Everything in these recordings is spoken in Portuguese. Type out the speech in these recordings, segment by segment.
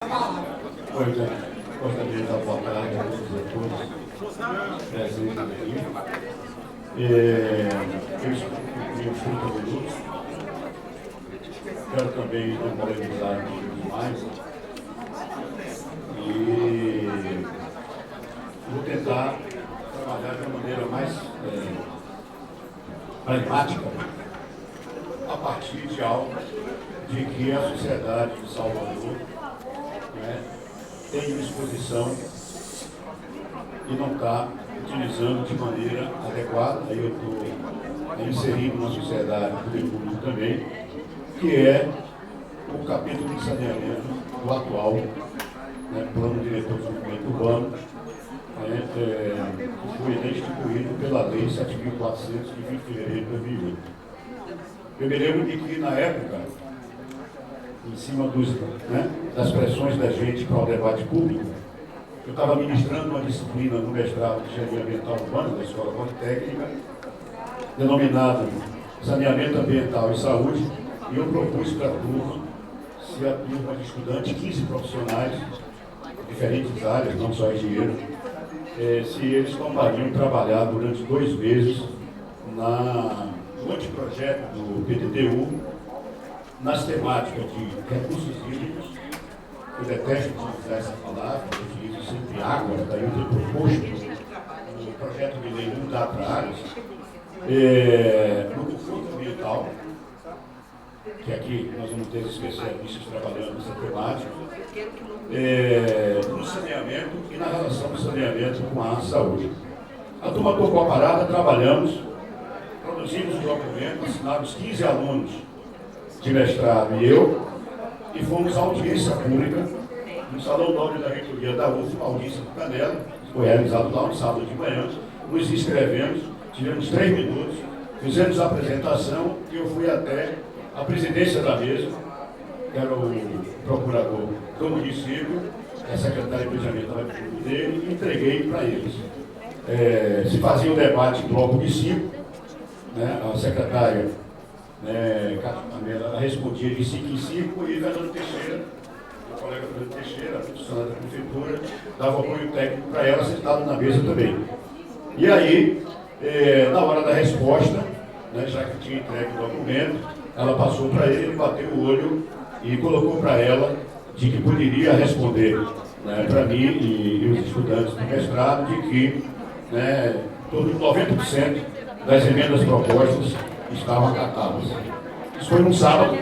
Pois é, gostaria de dar boa tarde a todos presentes aqui. Eu escuto os 30 minutos. Quero também polemizar um pouquinho mais. E vou tentar trabalhar de uma maneira mais pragmática, a partir de algo de que a sociedade de Salvador tem disposição e não está utilizando de maneira adequada. Aí eu estou inserindo na sociedade do público também, que é o capítulo de saneamento do atual Plano Diretor de Desenvolvimento Urbano, que foi instituído pela Lei 7.400 de 20 de fevereiro de 2008. Eu me lembro de que, na época, em cima das pressões da gente para o debate público, eu estava ministrando uma disciplina no mestrado de Engenharia Ambiental Urbana da Escola Politécnica, denominado Saneamento Ambiental e Saúde, e eu propus para a turma, se a turma de estudantes, 15 profissionais, de diferentes áreas, não só engenheiro, se eles topariam trabalhar durante 2 meses no anteprojeto do PDTU, nas temáticas de recursos hídricos. Eu detesto utilizar essa palavra, eu utilizo sempre água, daí eu tenho proposto no projeto de lei não dá para áreas, no conforto ambiental, que aqui nós vamos ter especialistas trabalhando nessa temática, no saneamento e na relação do saneamento com a saúde. A turma tocou a parada, trabalhamos, produzimos um documento, assinamos 15 alunos de mestrado e eu, e fomos à audiência pública no Salão Nobre da Reitoria da UFMA, audiência do Canela, foi realizado lá no sábado de manhã. Nos inscrevemos, tivemos 3 minutos, fizemos a apresentação e eu fui até a presidência da mesa, que era o procurador do município, a secretária de Planejamento dele, e entreguei para eles. Se fazia o debate em bloco de 5, a secretária ela respondia de 5 em 5 e Fernando Teixeira, o colega Fernando Teixeira, funcionário da prefeitura, dava apoio técnico para ela, sentado na mesa também. E aí, na hora da resposta, já que tinha entregue o documento, ela passou para ele, bateu o olho e colocou para ela de que poderia responder para mim e os estudantes do mestrado de que todo 90% das emendas propostas estavam acatadas. Isso foi num sábado.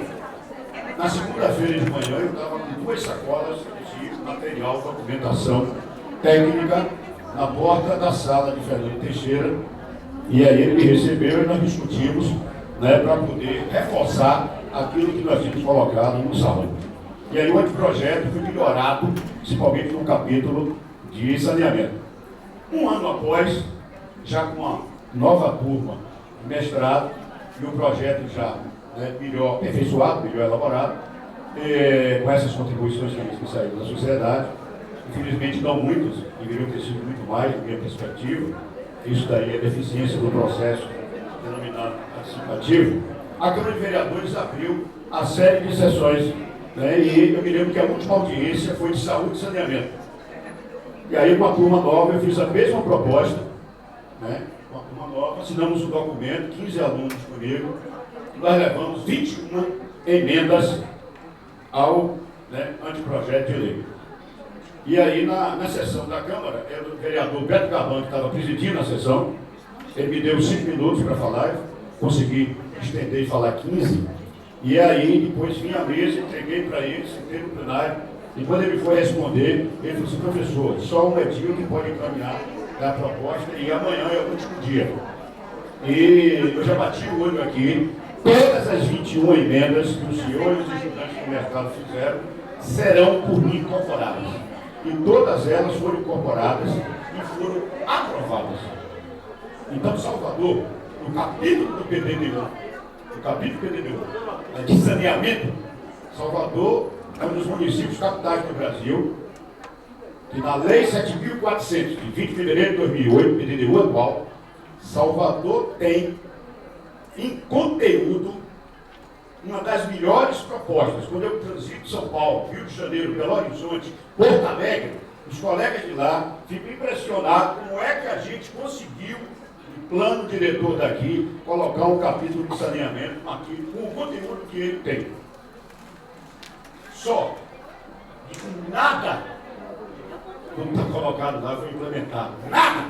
Na segunda-feira de manhã eu estava com 2 sacolas de material, documentação técnica na porta da sala de Fernando Teixeira, e aí ele me recebeu e nós discutimos para poder reforçar aquilo que nós tínhamos colocado no sábado. E aí o anteprojeto foi melhorado, principalmente no capítulo de saneamento. Um ano após, já com uma nova turma de mestrado, e o projeto já melhor aperfeiçoado, melhor elaborado, com essas contribuições que saíram da sociedade. Infelizmente não muitas, deveriam ter sido muito mais, na minha perspectiva. Isso daí é deficiência do processo denominado participativo. A Câmara de Vereadores abriu a série de sessões, e eu me lembro que a última audiência foi de saúde e saneamento. E aí, com a turma nova, eu fiz a mesma proposta, com a turma nova, assinamos o documento, 15 alunos comigo, e nós levamos 21 emendas ao anteprojeto de lei. E aí, na sessão da Câmara, era o vereador Beto Carvalho, que estava presidindo a sessão, ele me deu 5 minutos para falar, eu consegui estender e falar 15, e aí depois vim à mesa, entreguei para ele, sentei no plenário, e quando ele foi responder, ele falou assim: professor, só um Edil que pode encaminhar a proposta, e amanhã é o último dia. E eu já bati o olho aqui, todas as 21 emendas que os senhores estudantes do mercado fizeram serão por mim incorporadas. E todas elas foram incorporadas e foram aprovadas. Então, Salvador, no capítulo do PDTU, de saneamento, Salvador é um dos municípios capitais do Brasil, que na Lei 7.400, de 20 de fevereiro de 2008, PDTU atual, Salvador tem em conteúdo uma das melhores propostas. Quando eu transito São Paulo, Rio de Janeiro, Belo Horizonte, Porto Alegre, os colegas de lá ficam impressionados como é que a gente conseguiu, no plano diretor daqui, colocar um capítulo de saneamento aqui, com o conteúdo que ele tem. Só que nada do que está colocado lá foi implementado. Nada!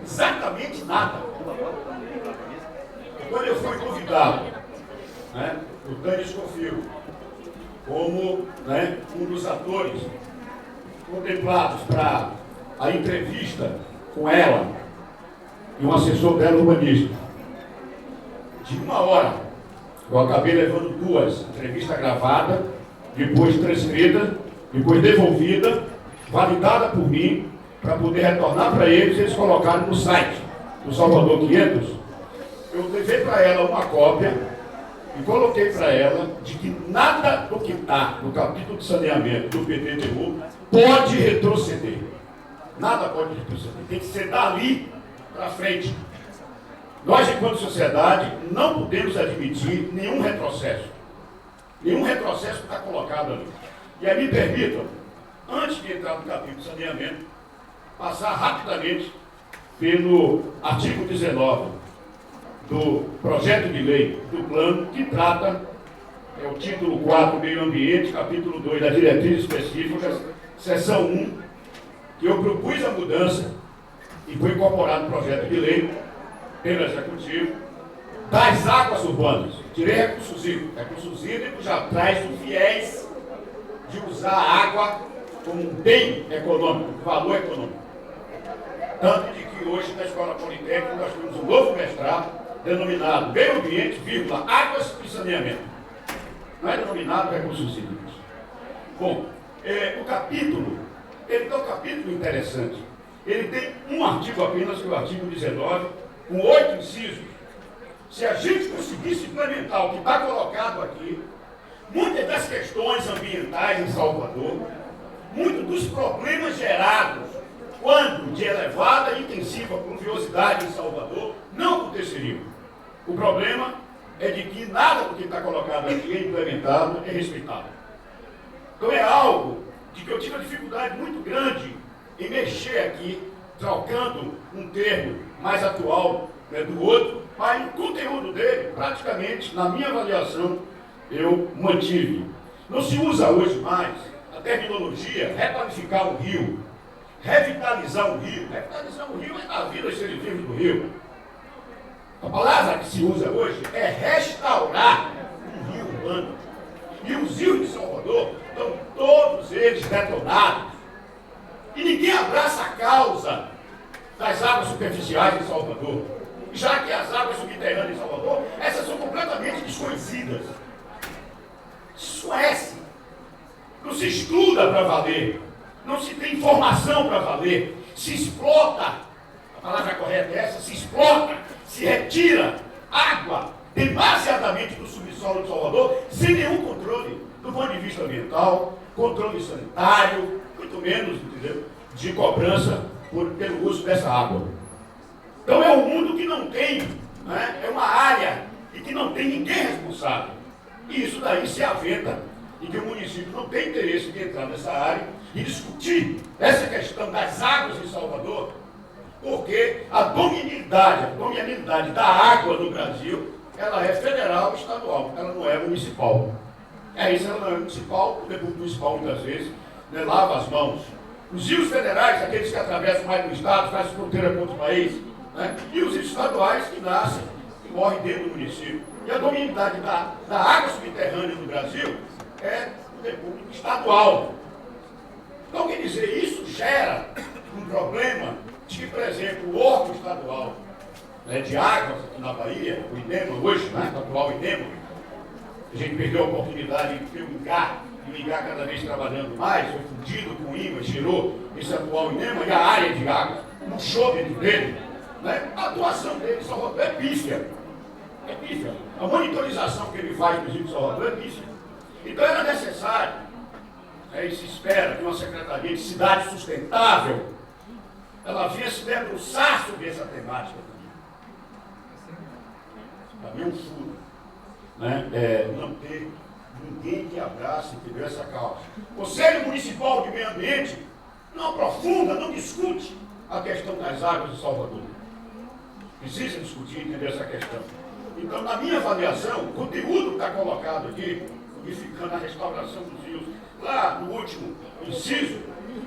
Exatamente nada. E quando eu fui convidado, né, o Tânis Confio, como, né, um dos atores contemplados para a entrevista com ela e um assessor dela urbanista, de 1 hora, eu acabei levando 2, entrevista gravada, depois transferida, depois devolvida, validada por mim, para poder retornar para eles colocarem no site do Salvador 500. Eu levei para ela uma cópia e coloquei para ela de que nada do que está no capítulo de saneamento do PDTU pode retroceder. Nada pode retroceder. Tem que ser dali para frente. Nós, enquanto sociedade, não podemos admitir nenhum retrocesso. Nenhum retrocesso está colocado ali. E aí me permitam, antes de entrar no capítulo de saneamento, passar rapidamente pelo artigo 19 do projeto de lei do plano, que trata, é o título 4, Meio Ambiente, capítulo 2, das diretrizes específicas, seção 1, que eu propus a mudança e foi incorporado no projeto de lei pelo Executivo, das águas urbanas. Tirei recursos hídricos. Recursos hídricos já traz o viés de usar a água como um bem econômico, um valor econômico. Tanto de que hoje na Escola Politécnica nós temos um novo mestrado denominado Meio Ambiente, vírgula, Águas e Saneamento. Não é denominado recursos hídricos. Bom, o capítulo, ele tem um capítulo interessante. Ele tem um artigo apenas, que é o artigo 19, com 8 incisos. Se a gente conseguisse implementar o que está colocado aqui, muitas das questões ambientais em Salvador, muitos dos problemas gerados quando de elevada e intensiva pluviosidade em Salvador não aconteceriam. O problema é de que nada do que está colocado aqui é implementado, é respeitado. Então é algo de que eu tive uma dificuldade muito grande em mexer aqui, trocando um termo mais atual, né, do outro, mas o conteúdo dele, praticamente, na minha avaliação, eu mantive. Não se usa hoje mais a terminologia requalificar o rio, revitalizar o rio. Revitalizar o rio é dar vida aos seres vivos do rio. A palavra que se usa hoje é restaurar um rio urbano. E os rios de Salvador estão todos eles detonados. E ninguém abraça a causa das águas superficiais em Salvador. Já que as águas subterrâneas em Salvador, essas são completamente desconhecidas. Se conhece. Não se estuda para valer. Não se tem informação para valer. Se explota. A palavra correta é essa. Se explota. Se retira água demasiadamente do subsolo de Salvador, sem nenhum controle, do ponto de vista ambiental, controle sanitário, muito menos, entendeu, de cobrança pelo uso dessa água. Então é um mundo que não tem, né, é uma área e que não tem ninguém responsável. E isso daí se aventa em que o município não tem interesse de entrar nessa área e discutir essa questão das águas em Salvador, porque a dominialidade da água no Brasil, ela é federal e estadual, ela não é municipal. Isso ela não é municipal, o Deputado Municipal muitas vezes, né, lava as mãos. Os rios federais, aqueles que atravessam mais do estado, fazem fronteira com outros países, né, e os rios estaduais que nascem e morrem dentro do município. E a dominialidade da água subterrânea no Brasil é o Deputado estadual. Então, quer dizer, isso gera um problema de que, por exemplo, o órgão estadual, né, de águas aqui na Bahia, o INEMA hoje, né, o atual INEMA, a gente perdeu a oportunidade de ter o INGAR, e o INGAR cada vez trabalhando mais, foi fundido com o INMA, tirou esse atual INEMA e a área de água, não show dentro dele, né, a atuação dele em Salvador é pífia. É pífia. A monitorização que ele faz no Rio de Salvador é pífia. Então era necessário, e se espera que uma Secretaria de Cidade Sustentável ela vinha se debruçar sobre essa temática também. Para mim é um furo. né, não ter ninguém que abrace, entendeu, essa causa. O Conselho Municipal de Meio Ambiente não aprofunda, não discute a questão das águas de Salvador. Precisa discutir, entender essa questão. Então, na minha avaliação, o conteúdo que está colocado aqui, modificando a restauração dos rios, lá no último inciso,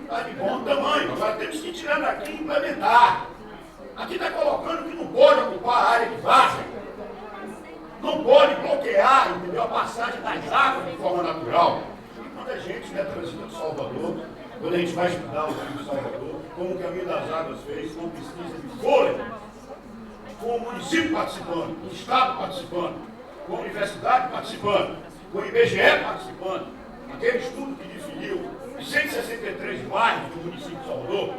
está de bom tamanho. Agora temos que tirar daqui e implementar. Aqui está colocando que não pode ocupar a área de várzea, não pode bloquear, entendeu, a passagem das águas de forma natural. E quando a gente transita de Salvador, quando a gente vai estudar o Rio de Salvador, como o Caminho das Águas fez, com pesquisa de fôlego, com o município participando, com o Estado participando, com a universidade participando, com o IBGE participando, aquele estudo que definiu os 163 bairros do município de Salvador,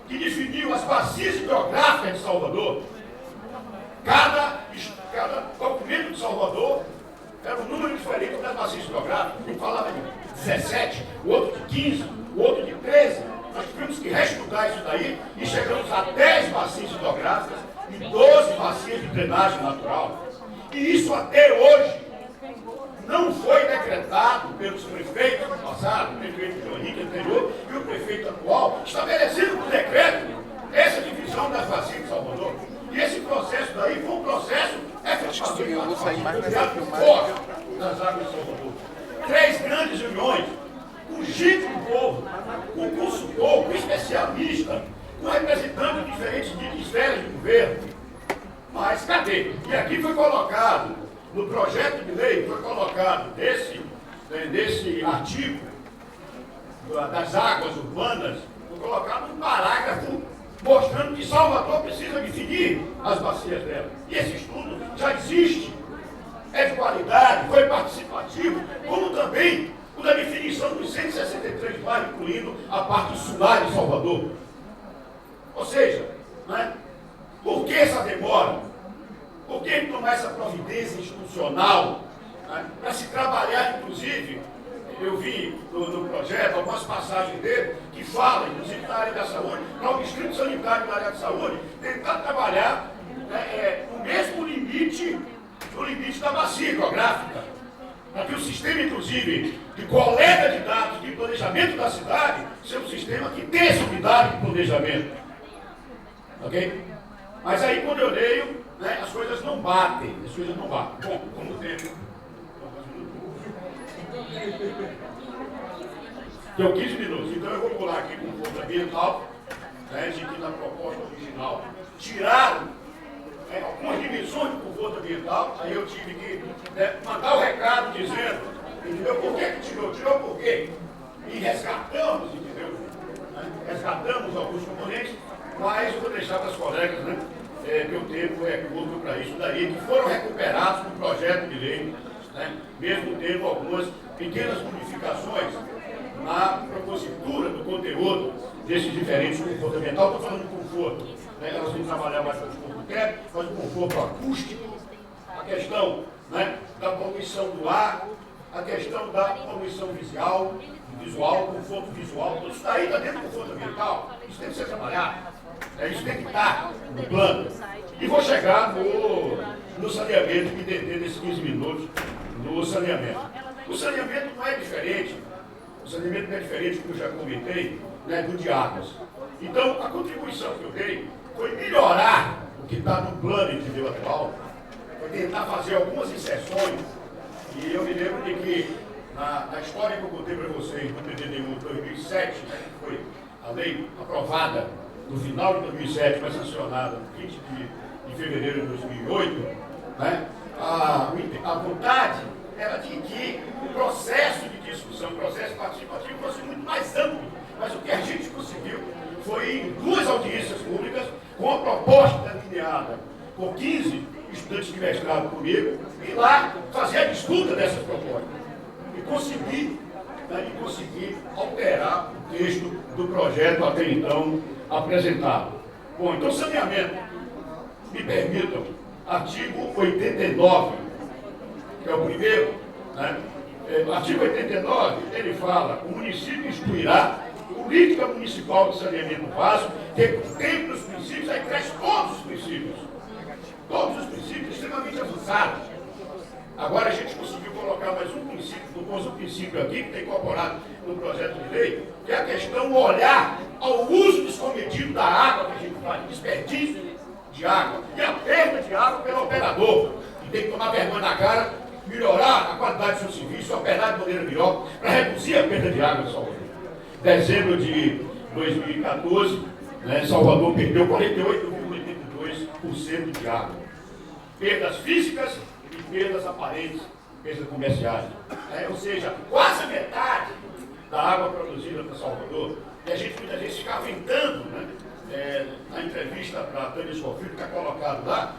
que definiu as bacias hidrográficas de Salvador. Cada documento de Salvador era um número diferente das bacias hidrográficas. Um falava de 17, o outro de 15, o outro de 13. Nós tivemos que reestudar isso daí e chegamos a 10 bacias hidrográficas e 12 bacias de drenagem natural. E isso até hoje não foi decretado pelos prefeitos do passado, o prefeito de Henrique anterior e o prefeito atual, estabelecido por decreto essa divisão das bacias de Salvador. E esse processo daí foi um processo efetivamente forte nas águas de Salvador. 3 grandes reuniões, com gente do povo, com consultor, com especialista, com representantes de diferentes esferas de governo. Mas cadê? E aqui foi colocado, no projeto de lei, foi colocado desse artigo das águas urbanas, foi colocado um parágrafo mostrando que Salvador precisa definir as bacias dela. E esse estudo já existe, é de qualidade, foi participativo, como também o da definição dos 163 bairros, incluindo a parte insular de Salvador. Ou seja, né, por que essa demora? Por que tomar essa providência institucional, né, para se trabalhar, inclusive, eu vi no projeto algumas passagens dele que falam, inclusive na área da saúde, para o distrito sanitário da área de saúde, tentar trabalhar no mesmo limite, no limite da bacia hidrográfica, para que o sistema, inclusive, de coleta de dados, de planejamento da cidade, seja um sistema que tenha essa unidade de planejamento. Ok? Mas aí, quando eu leio, né, as coisas não batem. As coisas não batem. Bom, como tempo. Deu 15 minutos. Então eu vou pular aqui com o conforto ambiental, né, de que na proposta original tiraram algumas dimensões do conforto ambiental. Aí eu tive que mandar o recado dizendo, entendeu? Por que tirou? Tirou por quê? E resgatamos, entendeu? Resgatamos alguns componentes, mas eu vou deixar para as colegas, né? Que o tempo é curto para isso daí, que foram recuperados no projeto de lei, né, mesmo tendo algumas pequenas modificações na propositura do conteúdo desses diferentes conforto ambiental. Estou falando de conforto, né, elas vão trabalhar mais com o conforto técnico, mas o conforto acústico, a questão, né, da poluição do ar, a questão da poluição visual, conforto visual, tudo isso daí está dentro do conforto ambiental, isso tem que ser trabalhado. Isso tem que estar no plano. E vou chegar no saneamento, me deter nesses 15 minutos no saneamento. O saneamento não é diferente, como eu já comentei, né, do de águas. Então, a contribuição que eu dei foi melhorar o que está no plano, entendeu, atual, foi tentar fazer algumas inserções. E eu me lembro de que, na história que eu contei para vocês, no PDD1 de 2007, né, que foi a lei aprovada no final de 2007, foi sancionada no 20 de fevereiro de 2008, né, a vontade era de que o processo de discussão, o processo participativo fosse muito mais amplo. Mas o que a gente conseguiu foi em 2 audiências públicas, com a proposta delineada por 15 estudantes de mestrado comigo, e lá fazer a disputa dessas propostas. E conseguir alterar o texto do projeto até então apresentado. Bom, então saneamento. Me permitam, artigo 89, que é o primeiro, né? Artigo 89, ele fala: o município instituirá política municipal de saneamento básico, que contemple os princípios, aí traz todos os princípios extremamente avançados, Agora a gente conseguiu colocar mais um princípio aqui, que está incorporado no projeto de lei, que é a questão do olhar ao uso descomedido da água que a gente faz, desperdício de água e a perda de água pelo operador, que tem que tomar vergonha na cara, melhorar a qualidade do seu serviço, operar de maneira melhor, para reduzir a perda de água em Salvador. Dezembro de 2014, Salvador perdeu 48,82% de água. Perdas físicas e perdas aparentes, perdas comerciais. Ou seja, quase a metade da água produzida para Salvador. E a gente muitas vezes fica aventando, na entrevista para a Tânia Sofia, que está colocado lá,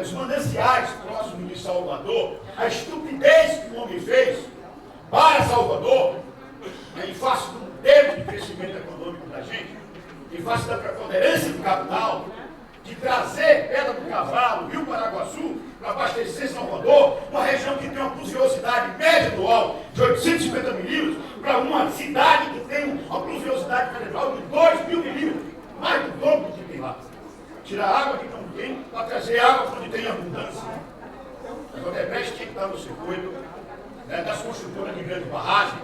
os mananciais próximos de Salvador, a estupidez que o homem fez para Salvador, em face do modelo de crescimento econômico da gente, em face da preponderância do capital, de trazer Pedra do Cavalo, Rio Paraguaçu, para abastecer Salvador, uma região que tem uma pluviosidade média anual de 850 milímetros, para uma cidade que tem uma pluviosidade anual de 2 mil milímetros, mais do dobro do que tem lá. Tirar água que não tem, para trazer água onde tem abundância. A Odebrecht tinha que estar no circuito das construtoras de grande barragem,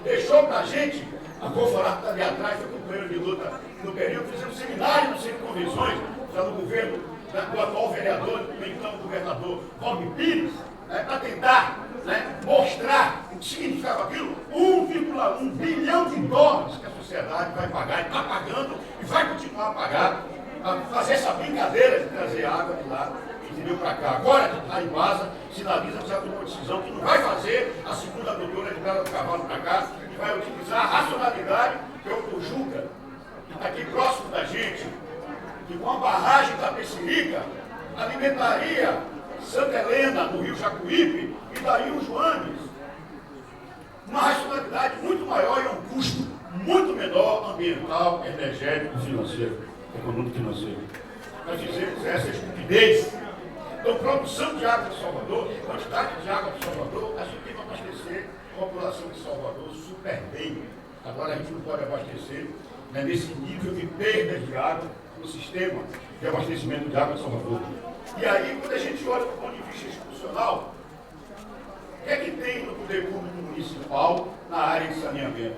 deixou para a gente, a Conforata está ali atrás, foi companheiro de luta no período, fizemos um seminário no Centro de Convenções, já no governo do atual vereador, do então governador Valmir Pires, para tentar mostrar o que significava aquilo, 1,1 bilhão de dólares que a sociedade vai pagar, e está pagando e vai continuar a pagar, para fazer essa brincadeira de trazer água de lá, entendeu, para cá. Agora, a Embasa sinaliza que já tomou uma decisão que não vai fazer a segunda doutora de Pedra do Cavalo para cá, e vai utilizar a racionalidade que é o Cojuca, que está aqui próximo da gente, que com a barragem da Pecerica alimentaria Santa Helena, no Rio Jacuípe, e daí os Joanes. Uma racionalidade muito maior e um custo muito menor ambiental, energético, financeiro, econômico financeiro. Nós dizemos essa estupidez. Então, produção de água de Salvador, quantidade de água de Salvador, a gente tem que abastecer a população de Salvador super bem. Agora a gente não pode abastecer nesse nível de perda de água no sistema de abastecimento de água de Salvador. E aí, quando a gente olha do ponto de vista institucional, o que é que tem no poder público municipal na área de saneamento?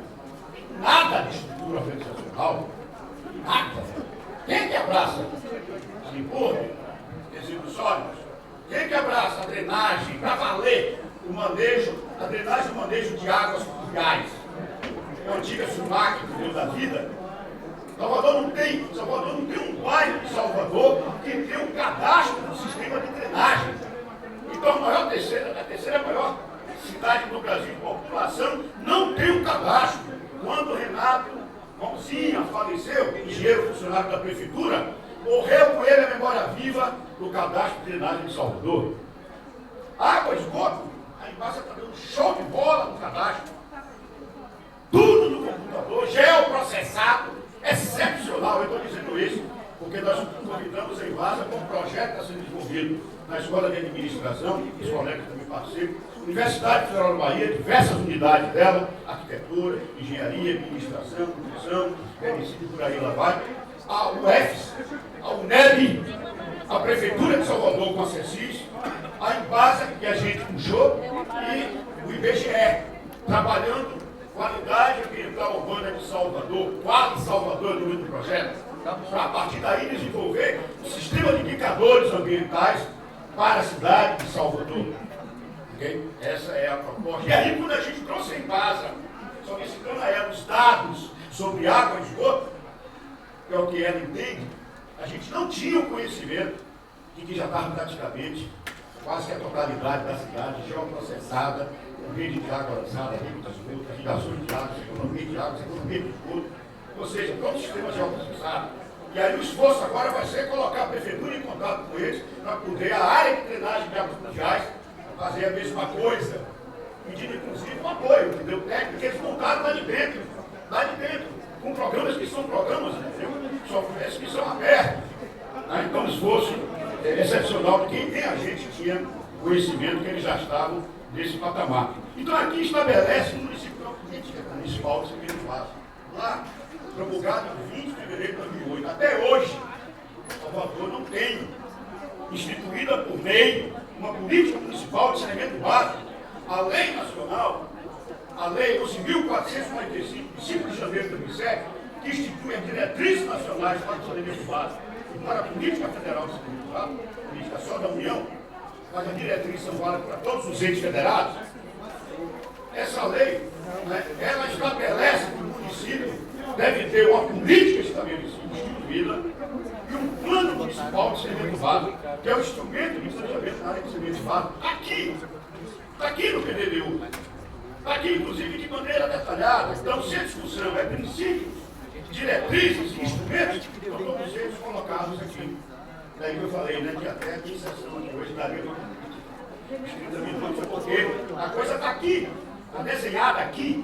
Nada de estrutura organizacional, nada. Quem é que abraça a limpeza, resíduos sólidos? Quem é que abraça a drenagem para valer o manejo, a drenagem e o manejo de águas pluviais? A antiga SUMAC, que deu da vida. Salvador não tem um bairro de Salvador que tem um cadastro do sistema de drenagem. Então a terceira maior cidade do Brasil de população não tem um cadastro. Quando o Renato Mãozinha faleceu, engenheiro funcionário da prefeitura, morreu com ele a memória viva do cadastro de drenagem de Salvador. Água, esgoto, a Embasa está dando show de bola no cadastro. Tudo no computador, geoprocessado, excepcional. Eu estou dizendo isso porque nós convidamos a Embasa com um projeto que está sendo desenvolvido na Escola de Administração, os colegas também participam, Universidade Federal da Bahia, diversas unidades dela, arquitetura, engenharia, administração, nutrição, medicina, por aí lá vai, a UFS, a UNEB, a Prefeitura de Salvador com a CECIS, a Embasa, que a gente puxou, e o IBGE, trabalhando qualidade ambiental urbana de Salvador, quase Salvador no meio do projeto, para a partir daí desenvolver um sistema de indicadores ambientais para a cidade de Salvador. Okay? Essa é a proposta. E aí, quando a gente trouxe a Embasa, solicitando a ela os dados sobre água e esgoto, que é o que ela entende, a gente não tinha o conhecimento de que já estava praticamente quase que a totalidade da cidade geoprocessada, rede de água lançada, rede de esgoto, irrigações de água, economia de água, economia de esgoto, ou seja, todo o sistema geoprocessado. E aí o esforço agora vai ser colocar a prefeitura em contato com eles para poder a área de drenagem de águas pluviais fazer a mesma coisa, pedindo inclusive um apoio, entendeu? Técnico que eles montaram lá de dentro, com programas que são programas, entendeu? Softwares que são abertos. Então o esforço excepcional de quem tem a gente tinha conhecimento que eles já estavam nesse patamar. Então aqui estabelece o município uma política municipal de serviço básico. Lá, promulgado em 20 de fevereiro de 2008, até hoje, Salvador não tem instituída por lei uma política municipal Municipal de Saneamento Básico, a lei nacional, a lei 11.445, de 5 de janeiro de 2007, que institui as diretrizes nacionais para o saneamento básico e para a política federal de saneamento básico, política só da União, mas as diretrizes são válidas para todos os entes federados. Essa lei, né, ela estabelece que o município deve ter uma política estabelecida, instituída, e um plano municipal de saneamento básico, que é o instrumento de planejamento na área de saneamento básico, está aqui no PDBU. Está aqui, inclusive, de maneira detalhada. Então, se a discussão é princípios, diretrizes e instrumentos, estão todos eles colocados aqui. Daí que eu falei, né, que até aqui sessão de hoje daria 30 minutos, porque a coisa está aqui, está desenhada aqui.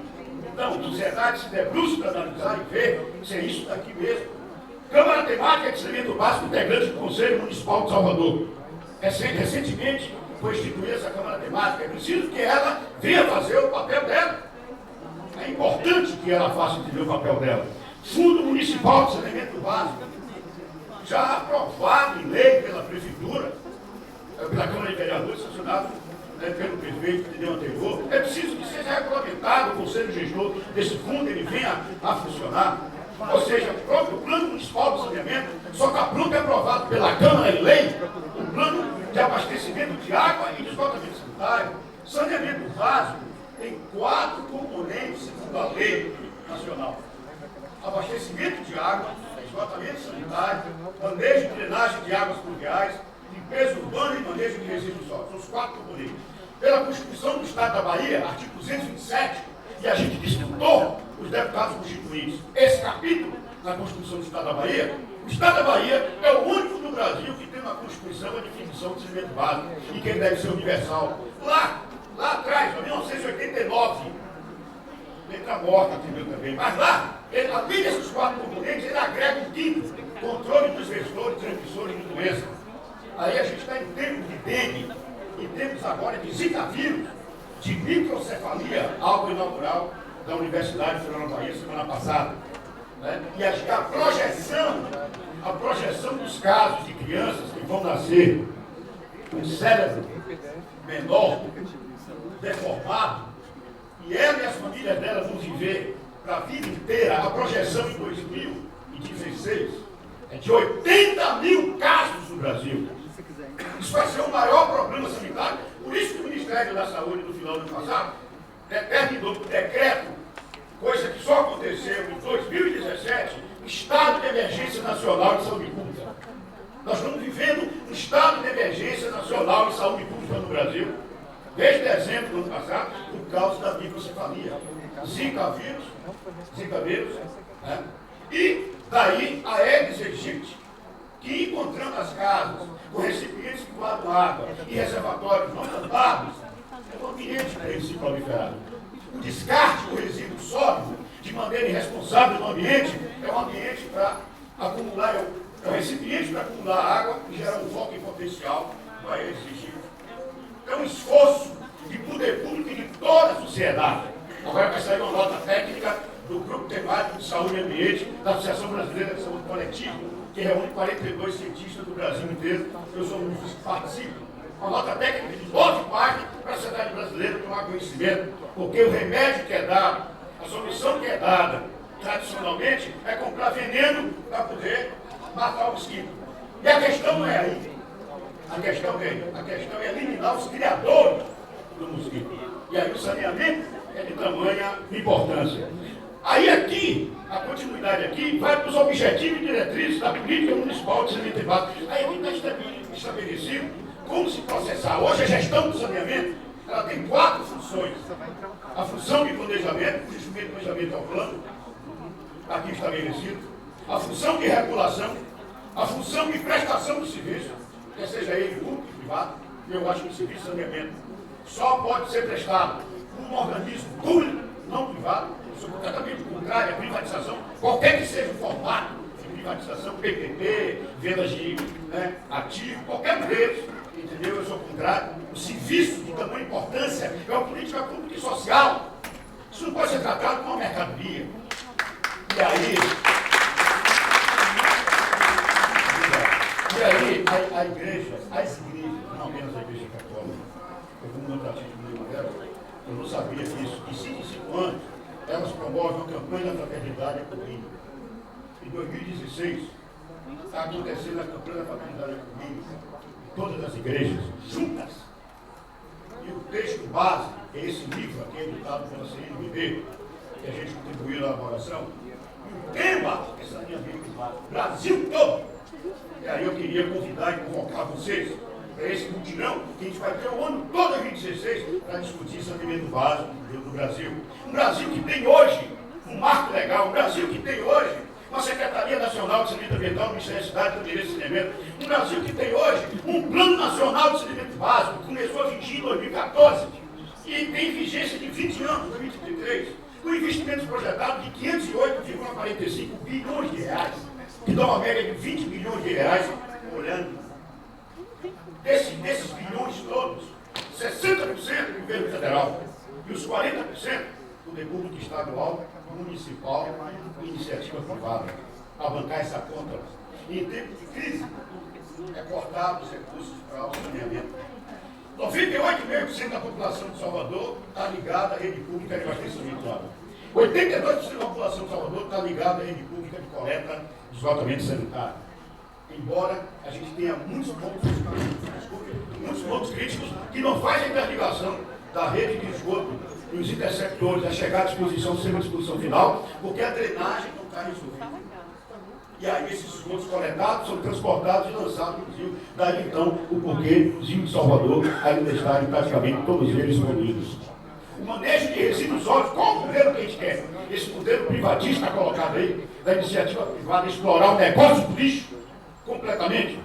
Então, a sociedade se debruça para analisar e ver se é isso daqui mesmo. Câmara Temática de Saneamento Básico, integrante do Conselho Municipal de Salvador. Recentemente foi instituída essa Câmara Temática. É preciso que ela venha fazer o papel dela. É importante que ela faça entender o papel dela. Fundo Municipal de Saneamento Básico, já aprovado em lei pela Prefeitura, pela Câmara de Vereadores, sancionado, né, pelo prefeito que deu anterior. É preciso que seja regulamentado o Conselho Gestor desse fundo, ele venha a funcionar. Ou seja, o próprio Plano Municipal de Saneamento só está pronto e aprovado pela Câmara em lei, o plano de abastecimento de água e de esgotamento sanitário. Saneamento básico tem 4 componentes segundo a lei nacional: abastecimento de água, esgotamento sanitário, manejo e drenagem de águas pluviais, limpeza urbana e manejo de resíduos sólidos. São os 4 componentes. Pela Constituição do Estado da Bahia, artigo 227, e a gente disputou os deputados constituintes esse capítulo na Constituição do Estado da Bahia. O Estado da Bahia é o único no Brasil que tem uma Constituição, uma definição de saneamento básico e que ele deve ser universal. Lá atrás, em 1989, letra morta, entendeu também, mas lá, além desses 4 componentes, ele agrega um 5º: controle dos vetor, transmissores de doença. Aí a gente está em tempos de dengue e tempos agora de zika vírus, de microcefalia, algo inaugural da Universidade Federal da Bahia semana passada. Né? E a projeção dos casos de crianças que vão nascer com o cérebro menor, deformado, e ela e as famílias dela vão viver para a vida inteira, a projeção em 2016 é de 80 mil casos no Brasil. Isso vai ser o maior problema sanitário. Por isso que o Ministério da Saúde, no final do ano passado, determinou por decreto, coisa que só aconteceu em 2017, Estado de Emergência Nacional de Saúde Pública. Nós estamos vivendo um Estado de Emergência Nacional de Saúde Pública no Brasil, desde dezembro do ano passado, por causa da microcefalia. Zika vírus, né? E daí a Aedes aegypti, que encontrando as casas com recipientes que guardam água e reservatórios não tampados, é um ambiente para ele se proliferar. O descarte do resíduo sólido de maneira irresponsável no ambiente é um ambiente para acumular, é um recipiente para acumular água e gerar um foco em potencial para Aedes aegypti. É um esforço de poder público e de toda a sociedade. Agora vai sair uma nota técnica do Grupo Temático de Saúde e Ambiente da Associação Brasileira de Saúde Coletiva, que reúne 42 cientistas do Brasil inteiro. Eu sou um dos que participo. Uma nota técnica de 9 páginas para a sociedade brasileira tomar conhecimento, porque o remédio que é dado, a solução que é dada tradicionalmente é comprar veneno para poder matar o mosquito. E a questão não é aí. A questão é eliminar os criadores do mosquito. E aí o saneamento é de tamanha importância. Aí aqui, a continuidade aqui, vai para os objetivos e diretrizes da política municipal de saneamento básico. Aí aqui está estabelecido como se processar. Hoje a gestão do saneamento, ela tem 4 funções. A função de planejamento, o instrumento de planejamento é o plano, aqui estabelecido. A função de regulação, a função de prestação do serviço, quer seja ele público ou privado. Eu acho que o serviço de saneamento só pode ser prestado por um organismo público, não privado. Eu sou completamente contrário à privatização, qualquer que seja o formato de privatização, PPP, vendas de ativo, qualquer um deles, entendeu? Eu sou contrário. O serviço de tamanha importância é uma política pública e social. Isso não pode ser tratado como uma mercadoria. E aí, as igrejas, não menos a igreja católica, sabia disso. De 5 em 5 anos, elas promovem uma campanha da fraternidade econômica. Em 2016, está acontecendo a campanha da fraternidade econômica em todas as igrejas, juntas. E o texto base, que é esse livro aqui, editado pela CNBB, que a gente contribuiu na elaboração, e o tema, essa minha Bíblia, Brasil todo. E aí eu queria convidar e convocar vocês para esse mutirão, que a gente vai ter o ano todo, 2016, para discutir saneamento básico do Brasil. Um Brasil que tem hoje um marco legal, um Brasil que tem hoje uma Secretaria Nacional de Saneamento Ambiental, Ministério da Cidade, Direito de Saneamento, um Brasil que tem hoje um Plano Nacional de Saneamento Básico, que começou a vigir em 2014 e tem vigência de 20 anos, 2033, com investimentos projetados de 508,45 bilhões de reais, que dá uma média de 20 bilhões de reais por ano. Desses bilhões todos, 60% do governo federal e os 40% do repúblico estadual, municipal e iniciativa privada, a bancar essa conta. E em tempo de crise, é cortar os recursos para o saneamento. 98,5% da população de Salvador está ligada à rede pública de abastecimento de água. 82% da população de Salvador está ligada à rede pública de coleta de esgotamento sanitário. Embora a gente tenha muitos pontos críticos que não fazem interligação da rede de esgoto e os interceptores a chegar à disposição do sistema de disposição final, porque a drenagem não está resolvida. E aí esses esgotos coletados são transportados e lançados no rio. Daí então o porquê os rios de Salvador ainda estarem praticamente todos eles poluídos. O manejo de resíduos sólidos, qual o modelo que a gente quer? Esse modelo privatista colocado aí, da iniciativa privada, explorar o negócio do lixo completamente.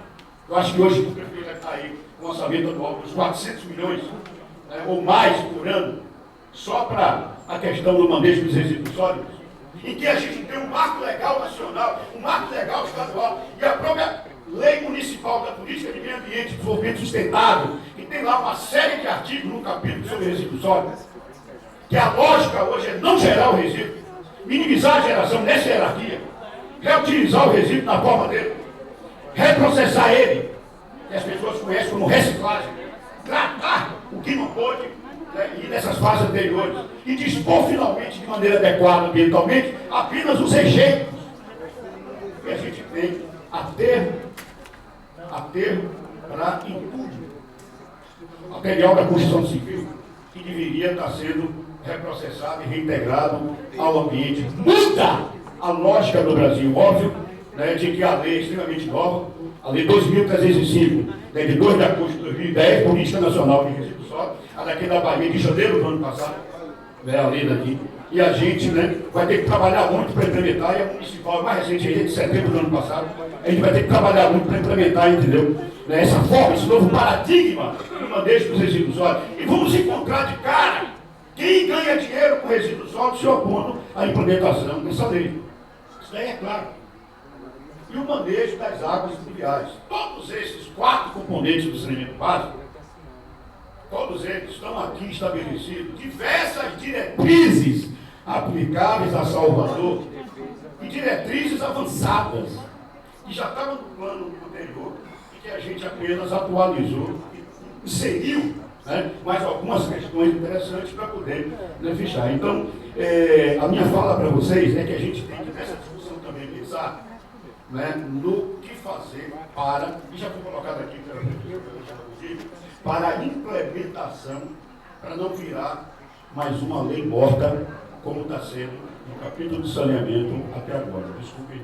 Eu acho que hoje o prefeito já está aí com o orçamento anual dos 400 milhões, ou mais por ano, só para a questão do manejo dos resíduos sólidos, em que a gente tem um marco legal nacional, um marco legal estadual, e a própria Lei Municipal da Política de Meio Ambiente e Desenvolvimento Sustentável, que tem lá uma série de artigos no capítulo sobre resíduos sólidos, que a lógica hoje é não gerar o resíduo, minimizar a geração nessa hierarquia, reutilizar o resíduo na forma dele, reprocessar ele, que as pessoas conhecem como reciclagem, tratar o que não pode, e nessas fases anteriores, e dispor finalmente de maneira adequada ambientalmente apenas os rejeitos que a gente tem aterro para entulho, material da construção civil, que deveria estar sendo reprocessado e reintegrado ao ambiente. Muda a lógica do Brasil, óbvio, de que a lei é extremamente nova, a Lei 2.305, de 2 de agosto de 2010, Política Nacional de Resíduos Sólidos, a daqui da Bahia de janeiro do ano passado, a lei daqui, e a gente vai ter que trabalhar muito para implementar, e a municipal mais recente, a gente de setembro do ano passado, a gente vai ter que trabalhar muito para implementar, entendeu? Essa forma, esse novo paradigma do manejo dos resíduos sólidos. E vamos encontrar de cara quem ganha dinheiro com resíduos sólidos se opondo à implementação dessa lei. Isso daí é claro. E o manejo das águas pluviais. Todos esses 4 componentes do saneamento básico, todos eles estão aqui estabelecidos, diversas diretrizes aplicáveis a Salvador e diretrizes avançadas, que já estavam no plano anterior e que a gente apenas atualizou, inseriu mais algumas questões interessantes para poder fechar. Então, a minha fala para vocês é que a gente tem que, nessa discussão também, pensar no que fazer para, e já foi colocado aqui pela para a implementação, para não virar mais uma lei morta, como está sendo no capítulo de saneamento até agora. Desculpe,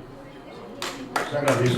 te agradeço.